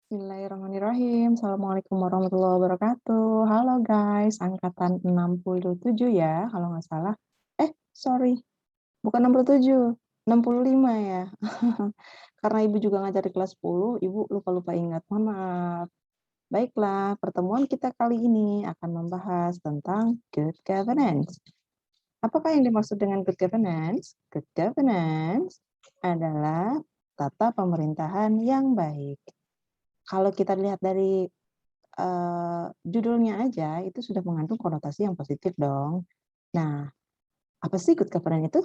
Bismillahirrahmanirrahim. Assalamualaikum warahmatullahi wabarakatuh. Halo guys, angkatan 67 ya, kalau nggak salah. Sorry, bukan 67, 65 ya. Karena Ibu juga ngajar di kelas 10, Ibu lupa-lupa ingat, mohon maaf. Baiklah, pertemuan kita kali ini akan membahas tentang good governance. Apakah yang dimaksud dengan good governance? Good governance adalah tata pemerintahan yang baik. Kalau kita lihat dari judulnya aja itu sudah mengandung konotasi yang positif dong. Nah, apa sih good governance itu?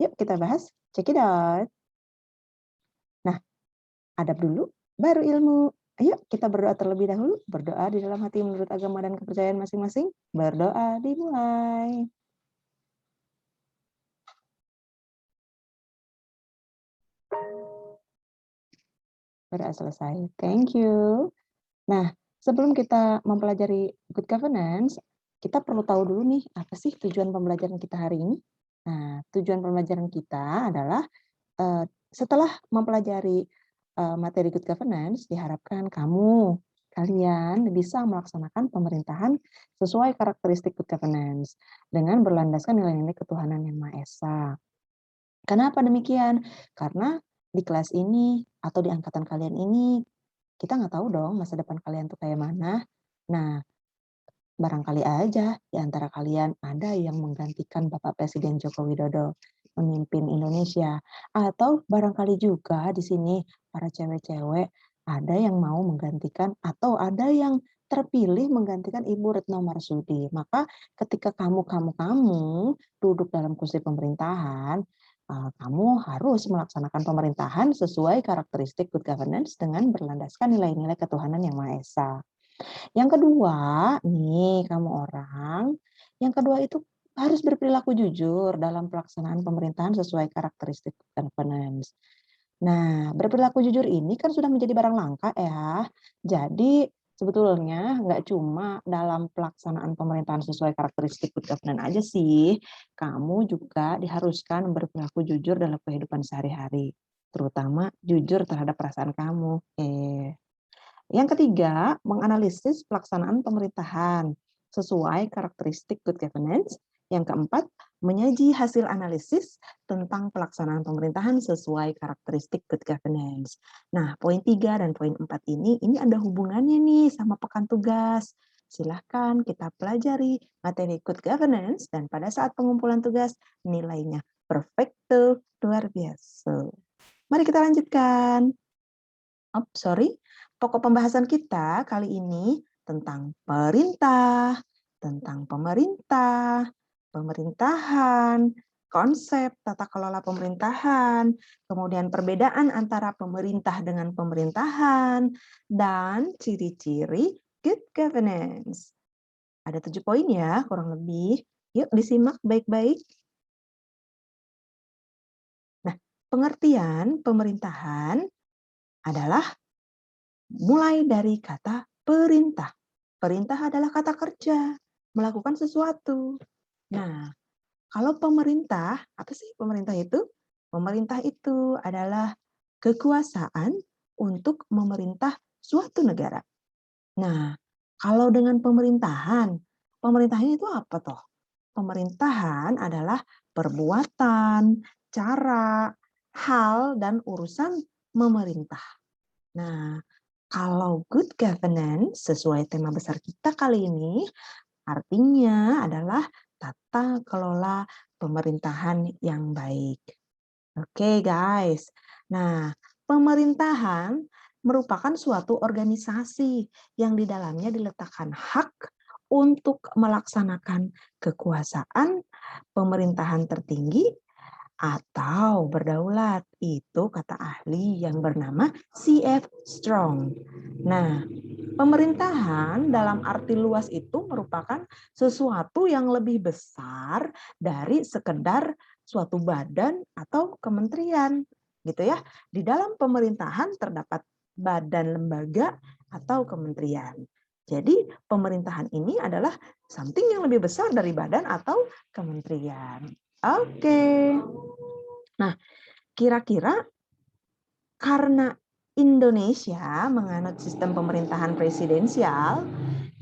Yuk kita bahas, check it out. Nah, adab dulu, baru ilmu. Ayo kita berdoa terlebih dahulu. Berdoa di dalam hati menurut agama dan kepercayaan masing-masing. Berdoa dimulai. Berdoa selesai. Thank you. Nah, sebelum kita mempelajari good governance, kita perlu tahu dulu nih, apa sih tujuan pembelajaran kita hari ini? Nah, tujuan pembelajaran kita adalah setelah mempelajari materi good governance, diharapkan kalian bisa melaksanakan pemerintahan sesuai karakteristik good governance dengan berlandaskan nilai-nilai ketuhanan yang Maha Esa. Kenapa demikian? Karena di kelas ini atau di angkatan kalian ini kita nggak tahu dong masa depan kalian tuh kayak mana. Nah, barangkali aja di antara kalian ada yang menggantikan Bapak Presiden Joko Widodo memimpin Indonesia. Atau barangkali juga di sini para cewek-cewek ada yang mau menggantikan atau ada yang terpilih menggantikan Ibu Retno Marsudi. Maka ketika kamu duduk dalam kursi pemerintahan, kamu harus melaksanakan pemerintahan sesuai karakteristik good governance dengan berlandaskan nilai-nilai ketuhanan yang Maha Esa. Yang kedua, nih kamu orang, yang kedua itu harus berperilaku jujur dalam pelaksanaan pemerintahan sesuai karakteristik governance. Nah, berperilaku jujur ini kan sudah menjadi barang langka ya. Jadi sebetulnya nggak cuma dalam pelaksanaan pemerintahan sesuai karakteristik good governance aja sih, kamu juga diharuskan berperilaku jujur dalam kehidupan sehari-hari, terutama jujur terhadap perasaan kamu. Yang ketiga, menganalisis pelaksanaan pemerintahan sesuai karakteristik good governance. Yang keempat, menyaji hasil analisis tentang pelaksanaan pemerintahan sesuai karakteristik good governance. Nah, poin 3 dan poin 4 ini ada hubungannya nih sama pekan tugas. Silahkan kita pelajari materi good governance dan pada saat pengumpulan tugas nilainya perfecto, luar biasa. Mari kita lanjutkan. Pokok pembahasan kita kali ini tentang perintah, tentang pemerintah, pemerintahan, konsep tata kelola pemerintahan, kemudian perbedaan antara pemerintah dengan pemerintahan, dan ciri-ciri good governance. Ada 7 poin ya, kurang lebih. Yuk disimak baik-baik. Nah, pengertian pemerintahan adalah mulai dari kata perintah. Perintah adalah kata kerja, melakukan sesuatu. Nah, kalau pemerintah, apa sih pemerintah itu? Pemerintah itu adalah kekuasaan untuk memerintah suatu negara. Nah, kalau dengan pemerintahan, pemerintahan itu apa toh? Pemerintahan adalah perbuatan, cara, hal, dan urusan memerintah. Nah, kalau good governance sesuai tema besar kita kali ini, artinya adalah tata kelola pemerintahan yang baik. Oke, guys. Nah, pemerintahan merupakan suatu organisasi yang di dalamnya diletakkan hak untuk melaksanakan kekuasaan pemerintahan tertinggi atau berdaulat. Itu kata ahli yang bernama C.F. Strong. Nah, pemerintahan dalam arti luas itu merupakan sesuatu yang lebih besar dari sekedar suatu badan atau kementerian, gitu ya. Di dalam pemerintahan terdapat badan, lembaga, atau kementerian. Jadi pemerintahan ini adalah something yang lebih besar dari badan atau kementerian. Oke. Nah, kira-kira karena Indonesia menganut sistem pemerintahan presidensial,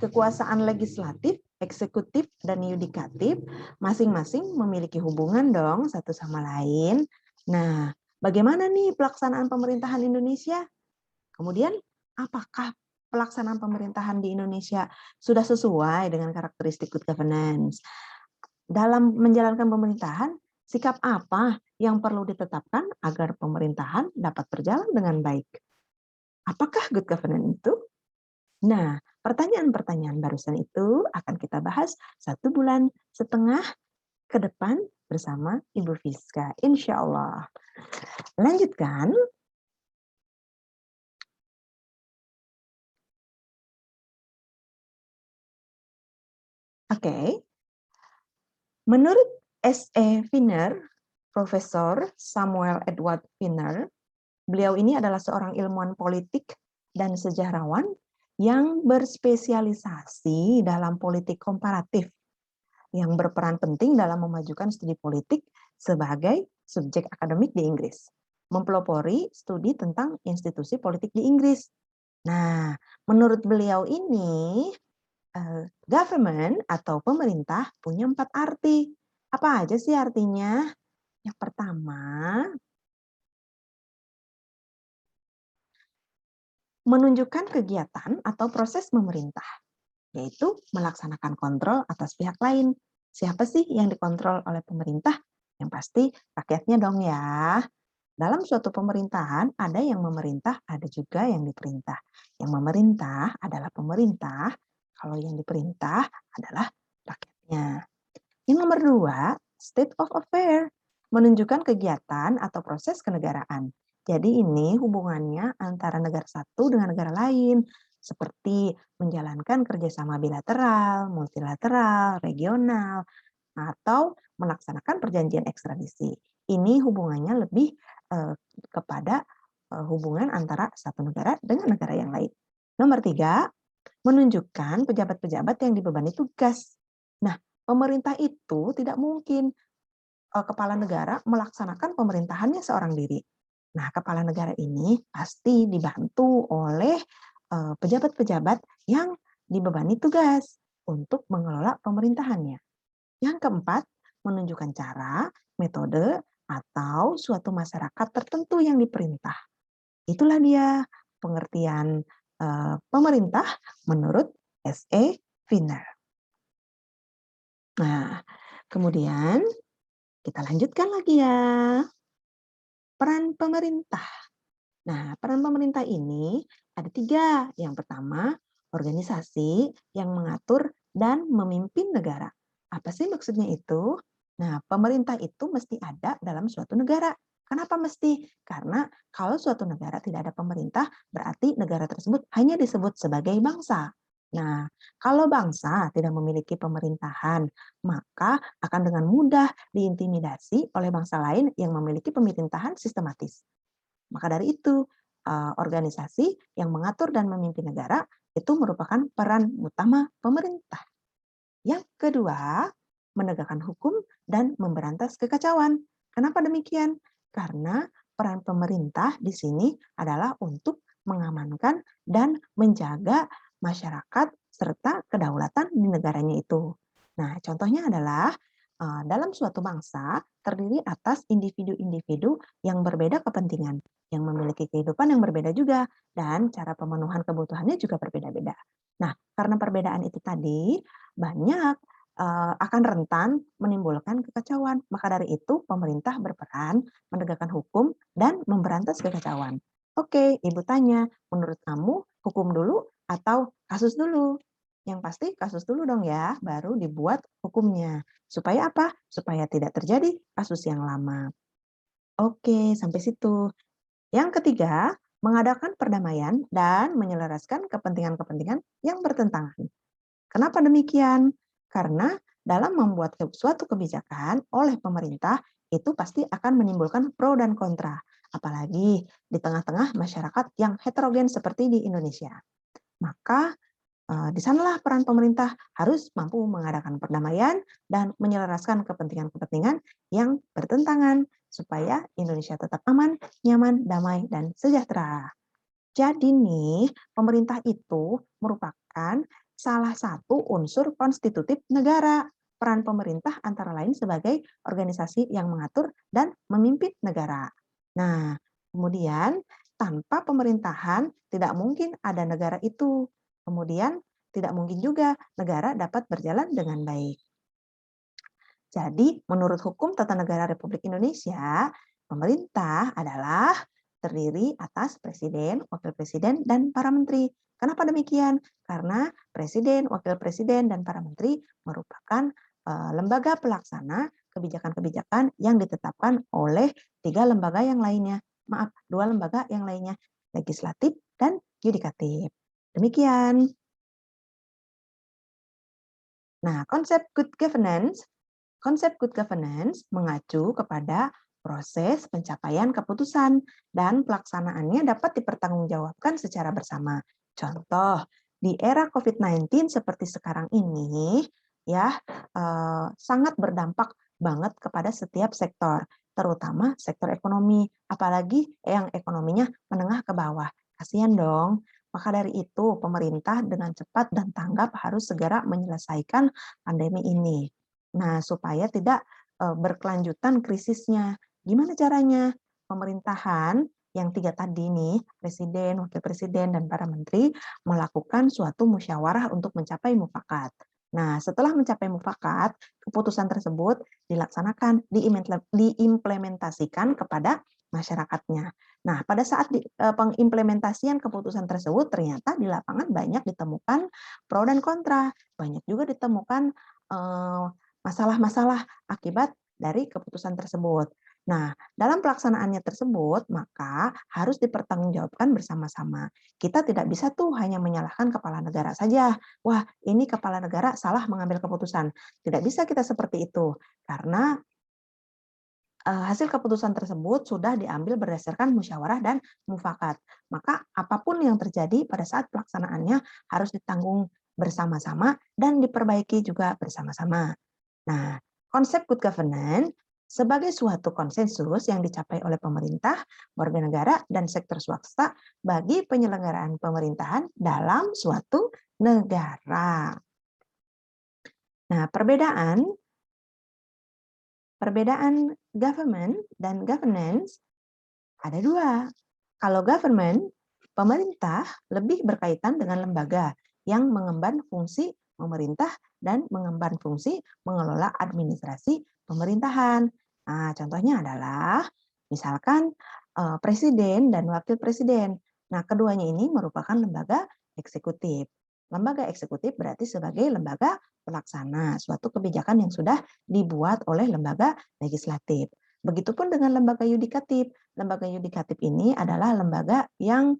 kekuasaan legislatif, eksekutif, dan yudikatif masing-masing memiliki hubungan dong satu sama lain. Nah, bagaimana nih pelaksanaan pemerintahan Indonesia? Kemudian, apakah pelaksanaan pemerintahan di Indonesia sudah sesuai dengan karakteristik good governance? Dalam menjalankan pemerintahan, sikap apa yang perlu ditetapkan agar pemerintahan dapat berjalan dengan baik? Apakah good governance itu? Nah, pertanyaan-pertanyaan barusan itu akan kita bahas 1,5 bulan ke depan bersama Ibu Fiska, insya Allah. Lanjutkan. Oke. Menurut S.E. Wiener, Profesor Samuel Edward Wiener, beliau ini adalah seorang ilmuwan politik dan sejarawan yang berspesialisasi dalam politik komparatif, yang berperan penting dalam memajukan studi politik sebagai subjek akademik di Inggris, mempelopori studi tentang institusi politik di Inggris. Nah, menurut beliau ini, government atau pemerintah punya 4 arti. Apa aja sih artinya? Yang pertama, menunjukkan kegiatan atau proses memerintah, yaitu melaksanakan kontrol atas pihak lain. Siapa sih yang dikontrol oleh pemerintah? Yang pasti rakyatnya dong ya. Dalam suatu pemerintahan, ada yang memerintah, ada juga yang diperintah. Yang memerintah adalah pemerintah, kalau yang diperintah adalah rakyatnya. Yang nomor 2, state of affair, menunjukkan kegiatan atau proses kenegaraan. Jadi ini hubungannya antara negara satu dengan negara lain, seperti menjalankan kerjasama bilateral, multilateral, regional, atau melaksanakan perjanjian ekstradisi. Ini hubungannya lebih kepada hubungan antara satu negara dengan negara yang lain. Nomor 3, menunjukkan pejabat-pejabat yang dibebani tugas. Nah, pemerintah itu tidak mungkin kepala negara melaksanakan pemerintahannya seorang diri. Nah, kepala negara ini pasti dibantu oleh pejabat-pejabat yang dibebani tugas untuk mengelola pemerintahannya. Yang keempat, menunjukkan cara, metode, atau suatu masyarakat tertentu yang diperintah. Itulah dia pengertian pemerintah menurut S.E. Wiener. Nah, kemudian kita lanjutkan lagi ya. Peran pemerintah. Nah, peran pemerintah ini ada 3. Yang pertama, organisasi yang mengatur dan memimpin negara. Apa sih maksudnya itu? Nah, pemerintah itu mesti ada dalam suatu negara. Kenapa mesti? Karena kalau suatu negara tidak ada pemerintah, berarti negara tersebut hanya disebut sebagai bangsa. Nah, kalau bangsa tidak memiliki pemerintahan, maka akan dengan mudah diintimidasi oleh bangsa lain yang memiliki pemerintahan sistematis. Maka dari itu, organisasi yang mengatur dan memimpin negara itu merupakan peran utama pemerintah. Yang kedua, menegakkan hukum dan memberantas kekacauan. Kenapa demikian? Karena peran pemerintah di sini adalah untuk mengamankan dan menjaga masyarakat serta kedaulatan di negaranya itu. Nah, contohnya adalah dalam suatu bangsa terdiri atas individu-individu yang berbeda kepentingan, yang memiliki kehidupan yang berbeda juga, dan cara pemenuhan kebutuhannya juga berbeda-beda. Nah, karena perbedaan itu tadi, banyak akan rentan menimbulkan kekacauan. Maka dari itu, pemerintah berperan menegakkan hukum dan memberantas kekacauan. Oke, Ibu tanya, menurut kamu hukum dulu atau kasus dulu? Yang pasti kasus dulu dong ya, baru dibuat hukumnya. Supaya apa? Supaya tidak terjadi kasus yang lama. Oke, sampai situ. Yang ketiga, mengadakan perdamaian dan menyelaraskan kepentingan-kepentingan yang bertentangan. Kenapa demikian? Karena dalam membuat suatu kebijakan oleh pemerintah, itu pasti akan menimbulkan pro dan kontra. Apalagi di tengah-tengah masyarakat yang heterogen seperti di Indonesia. Maka di sanalah peran pemerintah harus mampu mengadakan perdamaian dan menyelaraskan kepentingan-kepentingan yang bertentangan supaya Indonesia tetap aman, nyaman, damai, dan sejahtera. Jadi nih, pemerintah itu merupakan salah satu unsur konstitutif negara. Peran pemerintah antara lain sebagai organisasi yang mengatur dan memimpin negara. Nah, kemudian tanpa pemerintahan tidak mungkin ada negara itu. Kemudian tidak mungkin juga negara dapat berjalan dengan baik. Jadi, menurut Hukum Tata Negara Republik Indonesia, pemerintah adalah terdiri atas presiden, wakil presiden, dan para menteri. Kenapa demikian? Karena presiden, wakil presiden, dan para menteri merupakan lembaga pelaksana kebijakan-kebijakan yang ditetapkan oleh tiga lembaga yang lainnya. Maaf, dua lembaga yang lainnya, legislatif dan yudikatif. Demikian. Nah, konsep good governance mengacu kepada proses pencapaian keputusan dan pelaksanaannya dapat dipertanggungjawabkan secara bersama. Contoh, di era COVID-19 seperti sekarang ini, ya sangat berdampak banget kepada setiap sektor, terutama sektor ekonomi, apalagi yang ekonominya menengah ke bawah. Kasihan dong. Maka dari itu, pemerintah dengan cepat dan tanggap harus segera menyelesaikan pandemi ini. Nah, supaya tidak berkelanjutan krisisnya. Gimana caranya? Pemerintahan yang tiga tadi nih, presiden, wakil presiden, dan para menteri melakukan suatu musyawarah untuk mencapai mufakat. Nah, setelah mencapai mufakat, keputusan tersebut dilaksanakan, diimplementasikan kepada masyarakatnya. Nah, pada saat pengimplementasian keputusan tersebut, ternyata di lapangan banyak ditemukan pro dan kontra, banyak juga ditemukan masalah-masalah akibat dari keputusan tersebut. Nah, dalam pelaksanaannya tersebut, maka harus dipertanggungjawabkan bersama-sama. Kita tidak bisa tuh hanya menyalahkan kepala negara saja. Wah, ini kepala negara salah mengambil keputusan. Tidak bisa kita seperti itu, karena hasil keputusan tersebut sudah diambil berdasarkan musyawarah dan mufakat. Maka apapun yang terjadi pada saat pelaksanaannya harus ditanggung bersama-sama dan diperbaiki juga bersama-sama. Nah, konsep good governance sebagai suatu konsensus yang dicapai oleh pemerintah, warga negara, dan sektor swasta bagi penyelenggaraan pemerintahan dalam suatu negara. Nah, perbedaan government dan governance ada dua. Kalau government, pemerintah lebih berkaitan dengan lembaga yang mengemban fungsi pemerintah dan mengemban fungsi mengelola administrasi pemerintahan. Nah, contohnya adalah misalkan presiden dan wakil presiden. Nah, keduanya ini merupakan lembaga eksekutif. Lembaga eksekutif berarti sebagai lembaga pelaksana suatu kebijakan yang sudah dibuat oleh lembaga legislatif. Begitupun dengan lembaga yudikatif. Lembaga yudikatif ini adalah lembaga yang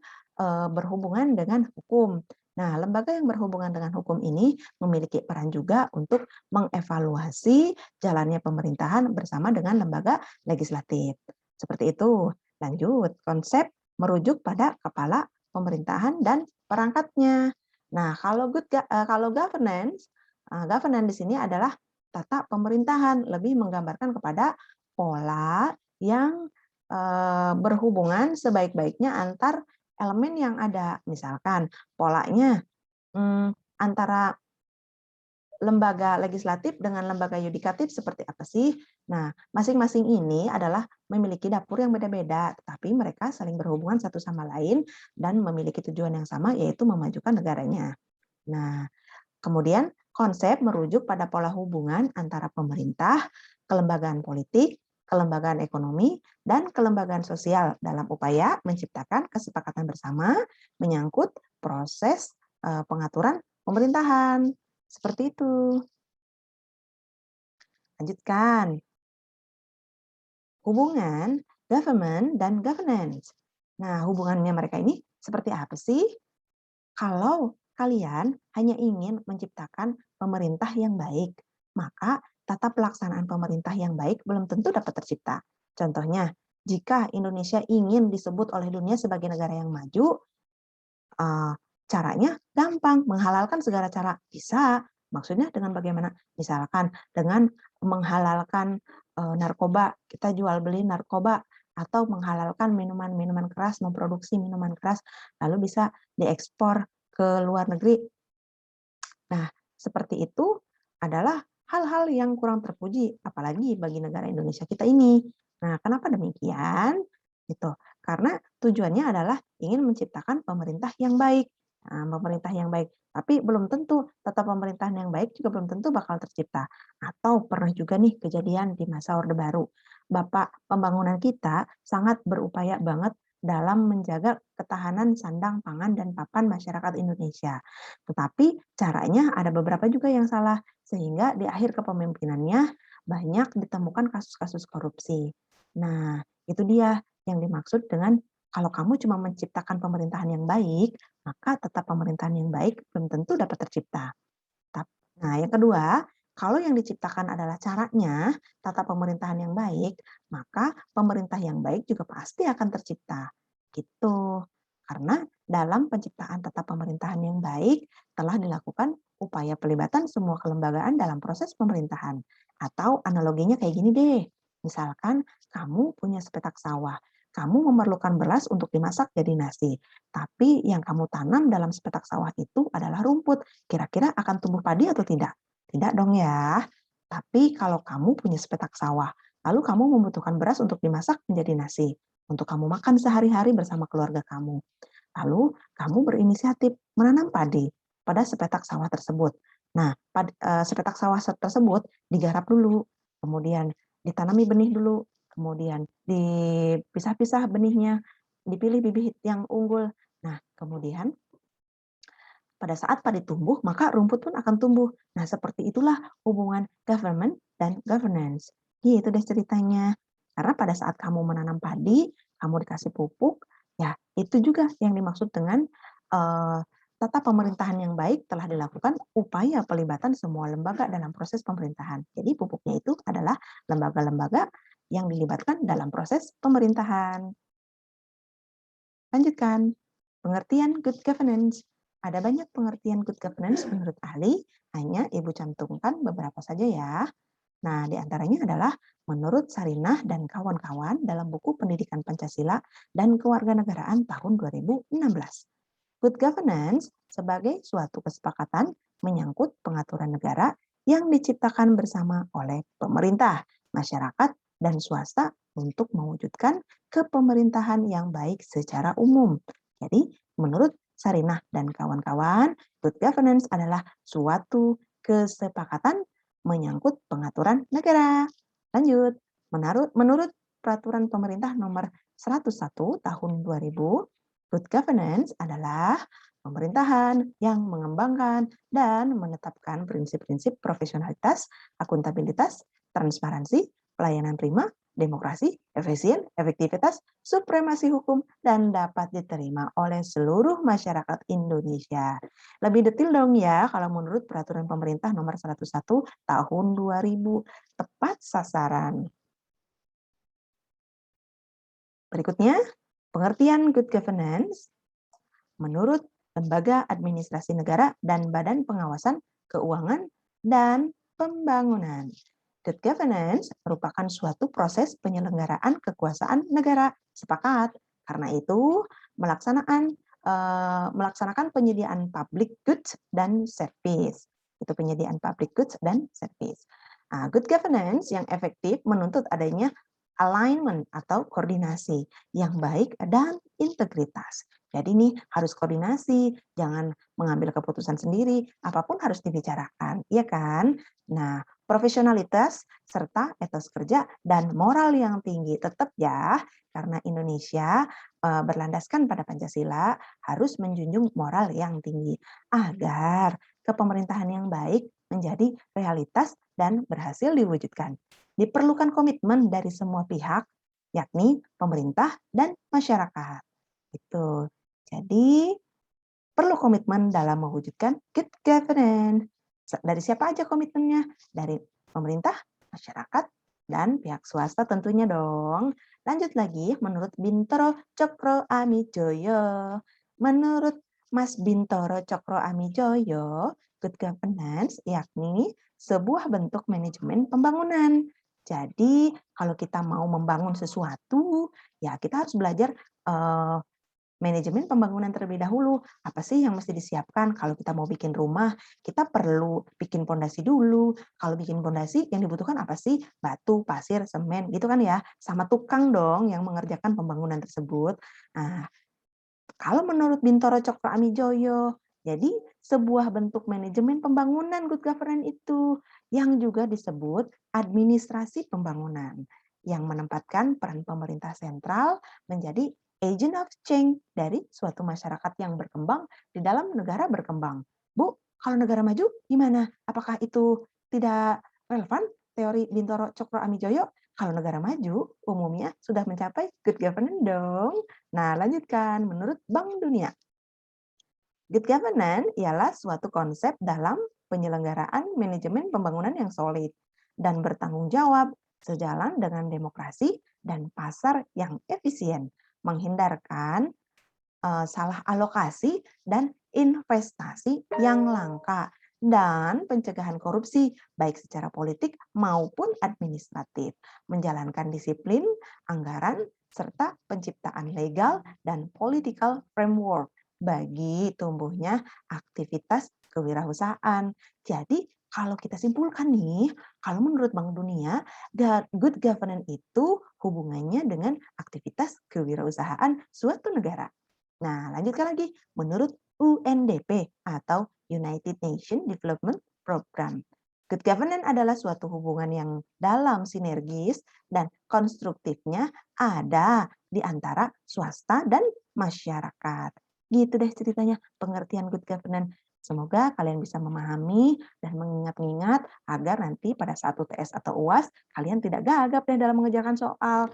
berhubungan dengan hukum. Nah, lembaga yang berhubungan dengan hukum ini memiliki peran juga untuk mengevaluasi jalannya pemerintahan bersama dengan lembaga legislatif. Seperti itu. Lanjut, konsep merujuk pada kepala pemerintahan dan perangkatnya. Nah, kalau governance di sini adalah tata pemerintahan, lebih menggambarkan kepada pola yang berhubungan sebaik-baiknya antar elemen yang ada. Misalkan polanya antara lembaga legislatif dengan lembaga yudikatif seperti apa sih? Nah, masing-masing ini adalah memiliki dapur yang beda-beda, tapi mereka saling berhubungan satu sama lain dan memiliki tujuan yang sama, yaitu memajukan negaranya. Nah, kemudian konsep merujuk pada pola hubungan antara pemerintah, kelembagaan politik, kelembagaan ekonomi, dan kelembagaan sosial dalam upaya menciptakan kesepakatan bersama menyangkut proses pengaturan pemerintahan. Seperti itu. Lanjutkan. Hubungan government dan governance. Nah, hubungannya mereka ini seperti apa sih? Kalau kalian hanya ingin menciptakan pemerintah yang baik, maka tata pelaksanaan pemerintah yang baik belum tentu dapat tercipta. Contohnya, jika Indonesia ingin disebut oleh dunia sebagai negara yang maju, caranya gampang, menghalalkan segala cara. Bisa. Maksudnya dengan bagaimana? Misalkan dengan menghalalkan narkoba, kita jual beli narkoba, atau menghalalkan minuman-minuman keras, memproduksi minuman keras, lalu bisa diekspor ke luar negeri. Nah, seperti itu adalah hal-hal yang kurang terpuji, apalagi bagi negara Indonesia kita ini. Nah, kenapa demikian? Gitu. Karena tujuannya adalah ingin menciptakan pemerintah yang baik. Nah, pemerintah yang baik. Tapi belum tentu, tetap pemerintahan yang baik juga belum tentu bakal tercipta. Atau pernah juga nih kejadian di masa Orde Baru. Bapak pembangunan kita sangat berupaya banget dalam menjaga ketahanan sandang, pangan, dan papan masyarakat Indonesia. Tetapi caranya ada beberapa juga yang salah, sehingga di akhir kepemimpinannya banyak ditemukan kasus-kasus korupsi. Nah, itu dia yang dimaksud dengan kalau kamu cuma menciptakan pemerintahan yang baik, maka tetap pemerintahan yang baik belum tentu dapat tercipta. Nah, yang kedua, kalau yang diciptakan adalah caranya tata pemerintahan yang baik, maka pemerintah yang baik juga pasti akan tercipta. Gitu. Karena dalam penciptaan tata pemerintahan yang baik telah dilakukan upaya pelibatan semua kelembagaan dalam proses pemerintahan. Atau analoginya kayak gini deh. Misalkan kamu punya sepetak sawah, kamu memerlukan beras untuk dimasak jadi nasi. Tapi yang kamu tanam dalam sepetak sawah itu adalah rumput. Kira-kira akan tumbuh padi atau tidak? Tidak dong ya. Tapi kalau kamu punya sepetak sawah, lalu kamu membutuhkan beras untuk dimasak menjadi nasi, untuk kamu makan sehari-hari bersama keluarga kamu. Lalu kamu berinisiatif menanam padi pada sepetak sawah tersebut. Nah, sepetak sawah tersebut digarap dulu, kemudian ditanami benih dulu, kemudian dipisah-pisah benihnya, dipilih bibit yang unggul. Nah, kemudian pada saat padi tumbuh, maka rumput pun akan tumbuh. Nah, seperti itulah hubungan government dan governance. Gitu deh ceritanya. Karena pada saat kamu menanam padi, kamu dikasih pupuk, ya itu juga yang dimaksud dengan tata pemerintahan yang baik telah dilakukan upaya pelibatan semua lembaga dalam proses pemerintahan. Jadi pupuknya itu adalah lembaga-lembaga yang dilibatkan dalam proses pemerintahan. Lanjutkan. Pengertian good governance. Ada banyak pengertian good governance menurut ahli, hanya Ibu cantumkan beberapa saja ya. Nah, di antaranya adalah menurut Sarinah dan kawan-kawan dalam buku Pendidikan Pancasila dan Kewarganegaraan tahun 2016. Good governance sebagai suatu kesepakatan menyangkut pengaturan negara yang diciptakan bersama oleh pemerintah, masyarakat, dan swasta untuk mewujudkan kepemerintahan yang baik secara umum. Jadi, menurut Sarinah dan kawan-kawan, good governance adalah suatu kesepakatan menyangkut pengaturan negara. Lanjut, menurut Peraturan Pemerintah Nomor 101 Tahun 2000, good governance adalah pemerintahan yang mengembangkan dan menetapkan prinsip-prinsip profesionalitas, akuntabilitas, transparansi, pelayanan prima, demokrasi, efisien, efektivitas, supremasi hukum, dan dapat diterima oleh seluruh masyarakat Indonesia. Lebih detail dong ya kalau menurut Peraturan Pemerintah Nomor 101 Tahun 2000, tepat sasaran. Berikutnya, pengertian good governance menurut Lembaga Administrasi Negara dan Badan Pengawasan Keuangan dan Pembangunan. Good governance merupakan suatu proses penyelenggaraan kekuasaan negara. Sepakat. Karena itu, melaksanakan penyediaan public goods dan service. Itu penyediaan public goods dan service. Nah, good governance yang efektif menuntut adanya alignment atau koordinasi yang baik dan integritas. Jadi nih harus koordinasi, jangan mengambil keputusan sendiri, apapun harus dibicarakan, iya kan? Nah, profesionalitas serta etos kerja dan moral yang tinggi tetap ya, karena Indonesia berlandaskan pada Pancasila harus menjunjung moral yang tinggi agar kepemerintahan yang baik menjadi realitas dan berhasil diwujudkan. Diperlukan komitmen dari semua pihak, yakni pemerintah dan masyarakat. Itu. Jadi, perlu komitmen dalam mewujudkan good governance. Dari siapa aja komitmennya? Dari pemerintah, masyarakat, dan pihak swasta tentunya dong. Lanjut lagi, menurut Bintoro Cokro Amijoyo. Menurut Mas Bintoro Cokro Amijoyo, good governance yakni sebuah bentuk manajemen pembangunan. Jadi kalau kita mau membangun sesuatu, ya kita harus belajar manajemen pembangunan terlebih dahulu. Apa sih yang mesti disiapkan? Kalau kita mau bikin rumah, kita perlu bikin pondasi dulu. Kalau bikin pondasi, yang dibutuhkan apa sih? Batu, pasir, semen, gitu kan ya. Sama tukang dong yang mengerjakan pembangunan tersebut. Nah, kalau menurut Bintoro Cokro Amijoyo, jadi sebuah bentuk manajemen pembangunan good governance itu yang juga disebut administrasi pembangunan yang menempatkan peran pemerintah sentral menjadi agent of change dari suatu masyarakat yang berkembang di dalam negara berkembang. Bu, kalau negara maju gimana? Apakah itu tidak relevan teori Bintoro Cokro Amijoyo? Kalau negara maju umumnya sudah mencapai good governance dong. Nah, lanjutkan. Menurut Bank Dunia, good governance ialah suatu konsep dalam penyelenggaraan manajemen pembangunan yang solid dan bertanggung jawab sejalan dengan demokrasi dan pasar yang efisien, menghindarkan salah alokasi dan investasi yang langka, dan pencegahan korupsi baik secara politik maupun administratif, menjalankan disiplin, anggaran, serta penciptaan legal dan political framework bagi tumbuhnya aktivitas kewirausahaan. Jadi, kalau kita simpulkan nih, kalau menurut Bank Dunia, good governance itu hubungannya dengan aktivitas kewirausahaan suatu negara. Nah, lanjutkan lagi. Menurut UNDP atau United Nations Development Program, good governance adalah suatu hubungan yang dalam sinergis dan konstruktifnya ada di antara swasta dan masyarakat. Gitu deh ceritanya pengertian good governance. Semoga kalian bisa memahami dan mengingat-ingat agar nanti pada saat UTS atau UAS kalian tidak gagap deh dalam mengerjakan soal.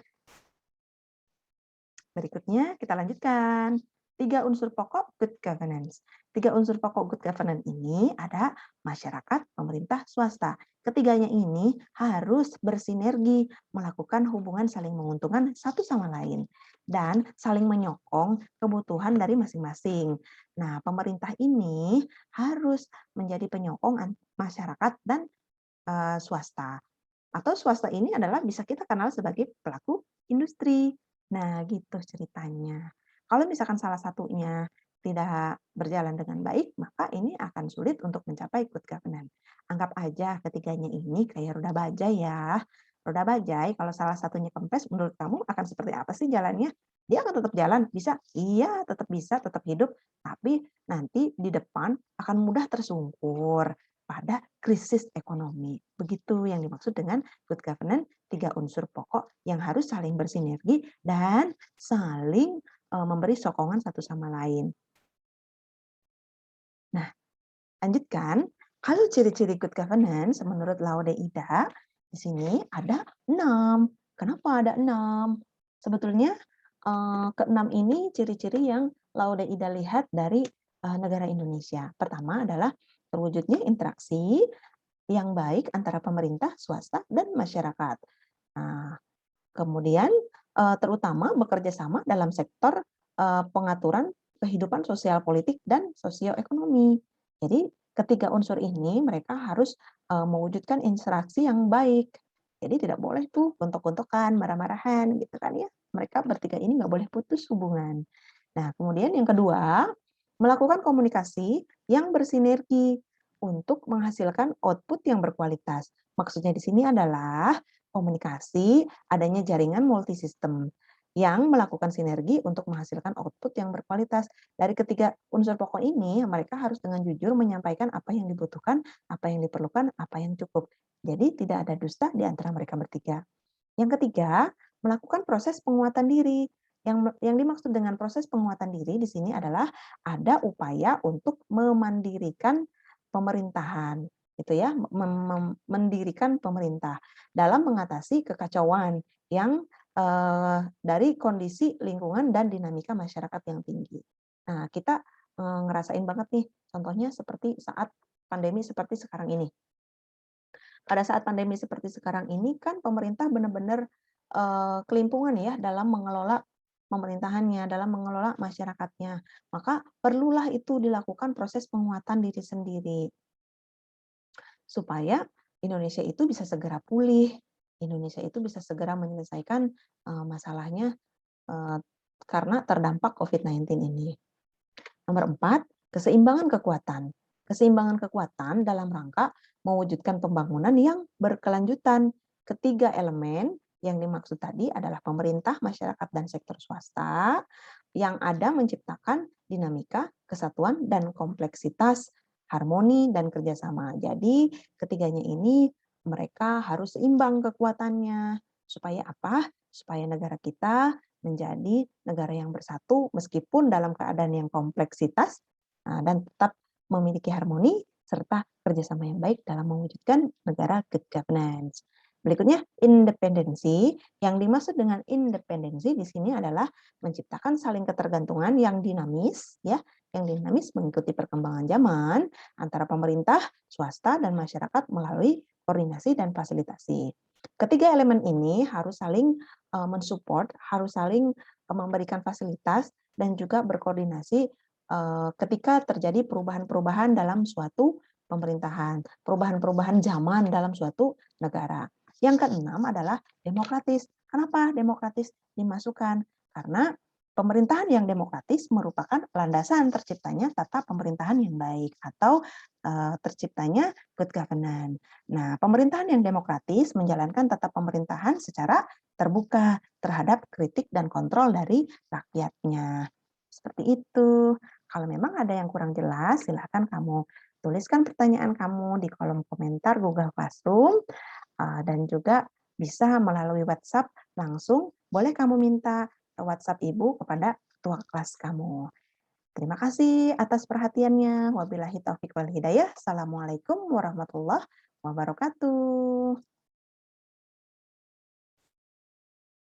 Berikutnya kita lanjutkan. 3 unsur pokok good governance. 3 unsur pokok good governance ini ada masyarakat, pemerintah, swasta. Ketiganya ini harus bersinergi, melakukan hubungan saling menguntungkan satu sama lain, dan saling menyokong kebutuhan dari masing-masing. Nah, pemerintah ini harus menjadi penyokong masyarakat dan swasta. Atau swasta ini adalah bisa kita kenal sebagai pelaku industri. Nah, gitu ceritanya. Kalau misalkan salah satunya tidak berjalan dengan baik, maka ini akan sulit untuk mencapai good governance. Anggap aja ketiganya ini kayak roda bajai ya. Roda bajai, kalau salah satunya kempes, menurut kamu akan seperti apa sih jalannya? Dia akan tetap jalan, bisa? Iya, tetap bisa, tetap hidup. Tapi nanti di depan akan mudah tersungkur pada krisis ekonomi. Begitu yang dimaksud dengan good governance, 3 unsur pokok yang harus saling bersinergi dan saling memberi sokongan satu sama lain. Nah, lanjutkan. Kalau ciri-ciri good governance menurut Laude Ida, di sini ada 6. Kenapa ada 6? Sebetulnya ke-6 ini ciri-ciri yang Laude Ida lihat dari negara Indonesia. Pertama adalah terwujudnya interaksi yang baik antara pemerintah, swasta, dan masyarakat. Nah, kemudian terutama bekerja sama dalam sektor pengaturan kehidupan sosial politik dan sosioekonomi. Jadi ketiga unsur ini mereka harus mewujudkan interaksi yang baik. Jadi tidak boleh tuh gontok-gontokan, marah-marahan gitu kan ya. Mereka bertiga ini nggak boleh putus hubungan. Nah, kemudian yang kedua, melakukan komunikasi yang bersinergi untuk menghasilkan output yang berkualitas. Maksudnya di sini adalah komunikasi, adanya jaringan multisistem yang melakukan sinergi untuk menghasilkan output yang berkualitas. Dari ketiga unsur pokok ini, mereka harus dengan jujur menyampaikan apa yang dibutuhkan, apa yang diperlukan, apa yang cukup. Jadi tidak ada dusta di antara mereka bertiga. Yang ketiga, melakukan proses penguatan diri. Yang dimaksud dengan proses penguatan diri di sini adalah ada upaya untuk memandirikan pemerintahan, gitu ya, mendirikan pemerintah dalam mengatasi kekacauan yang dari kondisi lingkungan dan dinamika masyarakat yang tinggi. Nah, kita ngerasain banget nih, contohnya seperti saat pandemi seperti sekarang ini. Pada saat pandemi seperti sekarang ini kan pemerintah benar-benar kelimpungan ya dalam mengelola pemerintahannya, dalam mengelola masyarakatnya. Maka perlulah itu dilakukan proses penguatan diri sendiri supaya Indonesia itu bisa segera pulih. Indonesia itu bisa segera menyelesaikan masalahnya eh, karena terdampak COVID-19 ini. Nomor 4, keseimbangan kekuatan. Keseimbangan kekuatan dalam rangka mewujudkan pembangunan yang berkelanjutan. Ketiga elemen yang dimaksud tadi adalah pemerintah, masyarakat, dan sektor swasta yang ada menciptakan dinamika, kesatuan, dan kompleksitas, harmoni, dan kerjasama. Jadi ketiganya ini mereka harus seimbang kekuatannya. Supaya apa? Supaya negara kita menjadi negara yang bersatu meskipun dalam keadaan yang kompleksitas dan tetap memiliki harmoni serta kerjasama yang baik dalam mewujudkan negara good governance. Berikutnya, independensi. Yang dimaksud dengan independensi di sini adalah menciptakan saling ketergantungan yang dinamis, ya, yang dinamis mengikuti perkembangan zaman antara pemerintah, swasta, dan masyarakat melalui koordinasi dan fasilitasi. Ketiga elemen ini harus saling mensupport, harus saling memberikan fasilitas dan juga berkoordinasi ketika terjadi perubahan-perubahan dalam suatu pemerintahan, perubahan-perubahan zaman dalam suatu negara. Yang keenam adalah demokratis. Kenapa demokratis dimasukkan? Karena pemerintahan yang demokratis merupakan landasan terciptanya tata pemerintahan yang baik atau terciptanya good governance. Nah, pemerintahan yang demokratis menjalankan tata pemerintahan secara terbuka terhadap kritik dan kontrol dari rakyatnya. Seperti itu. Kalau memang ada yang kurang jelas, silakan kamu tuliskan pertanyaan kamu di kolom komentar Google Classroom dan juga bisa melalui WhatsApp langsung. Boleh kamu minta WhatsApp Ibu kepada ketua kelas kamu. Terima kasih atas perhatiannya. Wabillahi taufiq wal hidayah. Assalamualaikum warahmatullahi wabarakatuh.